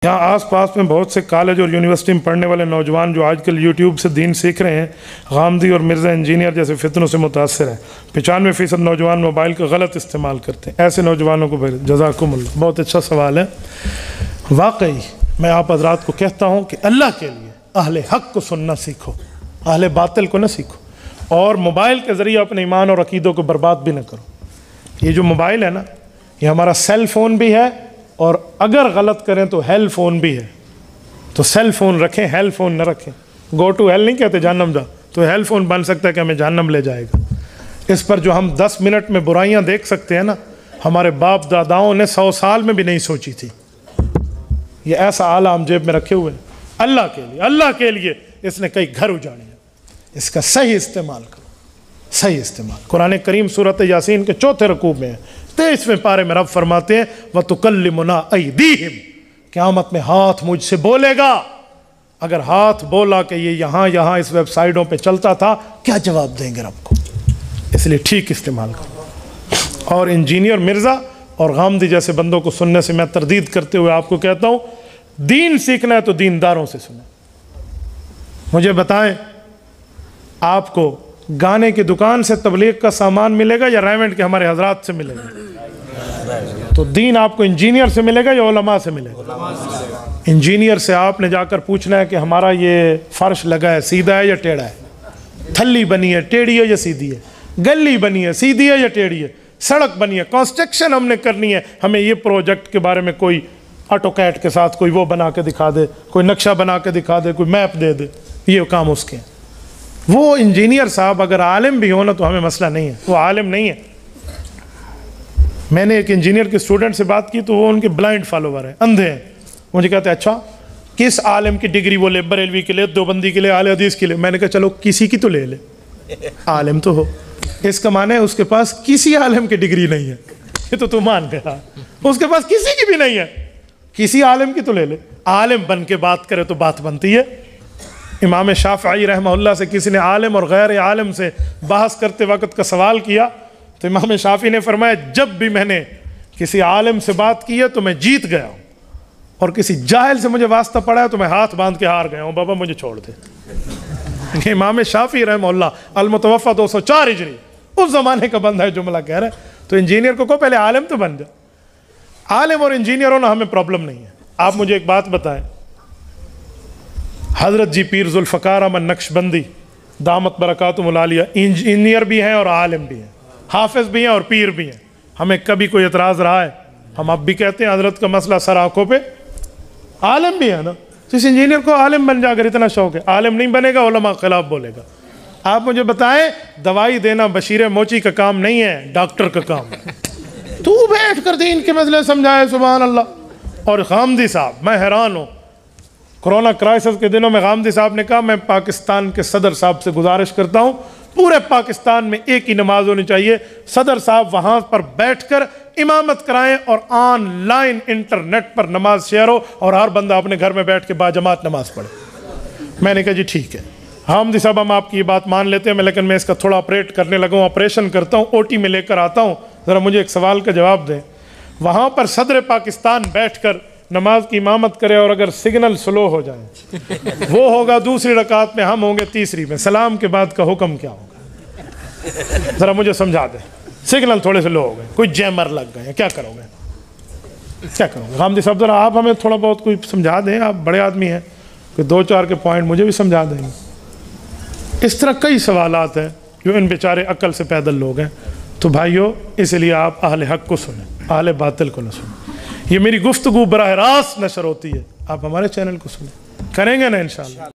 यहाँ आस पास में बहुत से कॉलेज और यूनिवर्सिटी में पढ़ने वाले नौजवान जो आजकल यूट्यूब से दीन सीख रहे हैं, गामदी और मिर्ज़ा इंजीनियर जैसे फितनों से मुतासर हैं। 95% नौजवान मोबाइल का गलत इस्तेमाल करते हैं। ऐसे नौजवानों को जज़ाकुमुल्लाह। बहुत अच्छा सवाल है। वाकई मैं आप हज़रात को कहता हूँ कि अल्लाह के लिए अहले हक़ को सुनना सीखो, अहले बातिल को ना सीखो, और मोबाइल के ज़रिए अपने ईमान और अक़ीदों को बर्बाद भी ना करो। ये जो मोबाइल है ना, ये हमारा सेल फ़ोन भी है, और अगर गलत करें तो हेल फ़ोन भी है। तो सेल फ़ोन रखें, हेल फ़ोन न रखें। गो टू हेल नहीं कहते, जहन्नम जा, तो हेल फ़ोन बन सकता है कि हमें जहन्नम ले जाएगा। इस पर जो हम 10 मिनट में बुराइयां देख सकते हैं ना, हमारे बाप दादाओं ने 100 साल में भी नहीं सोची थी। ये ऐसा आला हम जेब में रखे हुए हैं अल्लाह के लिए। अल्लाह के लिए इसने कई घर उजाड़े हैं। इसका सही इस्तेमाल करो, सही इस्तेमाल। कुरान करीम सूरत यासीन के 4थे रकूब में है, 23वें पारे में रब फरमाते हैं वतुकल्लिमुना अयदीहिम, क़यामत में हाथ मुझसे बोलेगा। अगर हाथ बोला कि ये यहाँ इस वेबसाइटों पे चलता था, क्या जवाब देंगे रब को? इसलिए ठीक इस्तेमाल करो। और इंजीनियर मिर्ज़ा और गामदी जैसे बंदों को सुनने से मैं तरदीद करते हुए आपको कहता हूँ, दीन सीखना है तो दीनदारों से सुनो। मुझे बताएं, आपको गाने की दुकान से तबलीग का सामान मिलेगा या रेवेंट के हमारे हजरात से मिलेगा? तो दीन आपको इंजीनियर से मिलेगा या उलमा से मिलेगा? इंजीनियर से आपने जाकर पूछना है कि हमारा ये फर्श लगा है, सीधा है या टेढ़ा है, थल्ली बनी है, टेढ़ी है या सीधी है, गली बनी है, सीधी है या टेढ़ी है, सड़क बनी है, कंस्ट्रक्शन हमने करनी है, हमें ये प्रोजेक्ट के बारे में कोई ऑटोकैड के साथ कोई वो बना के दिखा दे, कोई नक्शा बना के दिखा दे, कोई मैप दे दे, ये काम उसके हैं। वो इंजीनियर साहब अगर आलिम भी हो ना तो हमें मसला नहीं है, वो आलिम नहीं है। मैंने एक इंजीनियर के स्टूडेंट से बात की तो वो उनके ब्लाइंड फॉलोवर हैं, अंधे हैं। मुझे कहते हैं अच्छा किस आलिम की डिग्री वो ले, बरेलवी के लिए, देवबंदी के लिए, आले हदीस के लिए? मैंने कहा चलो किसी की तो ले ले, आलिम तो हो। इसका माने उसके पास किसी आलिम की डिग्री नहीं है, ये तो तू मान गया। उसके पास किसी की भी नहीं है, किसी आलिम की तो ले ले। आलिम बन के बात करे तो बात बनती है। इमाम शाफ़ई रहमहुल्लाह से किसी ने आलिम और गैर आलिम से बहस करते वक्त का सवाल किया तो इमाम शाफ़ी ने फरमाया, जब भी मैंने किसी आलिम से बात की है तो मैं जीत गया हूँ, और किसी जाहिल से मुझे वास्ता पड़ा है तो मैं हाथ बांध के हार गया हूँ, बाबा मुझे छोड़ दे। इमाम शाफ़ी रहमहुल्लाह अल-मुतवफ़्फ़ा 204 हिजरी, उस ज़माने का बंदा है जुमला कह रहा है। तो इंजीनियर को पहले आलिम तो बन जाए। आलिम और इंजीनियर होना हमें प्रॉब्लम नहीं है। आप मुझे एक बात बताएं, हज़रत जी पीर ज़ुल्फ़कार अहमद नक्शबंदी दामत बरकातुहुल आलिया इंजीनियर भी हैं और आलिम भी हैं, हाफिज़ भी हैं और पीर भी हैं। हमें कभी कोई एतराज़ रहा है? हम अब भी कहते हैं हज़रत का मसला सर आँखों पे। आलिम भी है ना, तो इस इंजीनियर को आलिम बन जाकर इतना शौक है। आलिम नहीं बनेगा, उलमा खिलाफ बोलेगा। आप मुझे बताएं, दवाई देना बशीर मोची का काम नहीं है, डॉक्टर का काम है। तू बैठ कर दीन के मसले समझाए, सुभान अल्लाह। और गामदी साहब, मैं हैरान हूँ, कोरोना क्राइसिस के दिनों में गामदी साहब ने कहा मैं पाकिस्तान के सदर साहब से गुजारिश करता हूँ, पूरे पाकिस्तान में एक ही नमाज होनी चाहिए। सदर साहब वहाँ पर बैठकर इमामत कराएं और ऑनलाइन इंटरनेट पर नमाज शेयर हो और हर बंदा अपने घर में बैठ के बाजमात नमाज पढ़े। मैंने कहा जी ठीक है गामदी साहब, हम आपकी ये बात मान लेते हैं, लेकिन मैं इसका थोड़ा ऑपरेट करने लगा हूँ, ऑपरेशन करता हूँ, OT में लेकर आता हूँ, ज़रा मुझे एक सवाल का जवाब दें। वहाँ पर सदर पाकिस्तान बैठ कर नमाज की इमामत करे और अगर सिग्नल स्लो हो जाए, वो होगा दूसरी रकात में, हम होंगे तीसरी में, सलाम के बाद का हुक्म क्या होगा? ज़रा मुझे समझा दें। सिग्नल थोड़े से लो हो गए, कोई जैमर लग गए, क्या करोगे? क्या करोगे? गामदी साहब ज़रा आप हमें थोड़ा बहुत कोई समझा दें, आप बड़े आदमी हैं, कोई 2-4 के पॉइंट मुझे भी समझा देंगे। इस तरह कई सवालात हैं जो इन बेचारे अक्ल से पैदल लोग हैं। तो भाइयों, इसलिए आप अहले हक़ को सुने, अहले बातिल को न सुने। ये मेरी गुफ्तगू बराह रास्त नशर होती है, आप हमारे चैनल को सुने, करेंगे ना इंशाअल्लाह।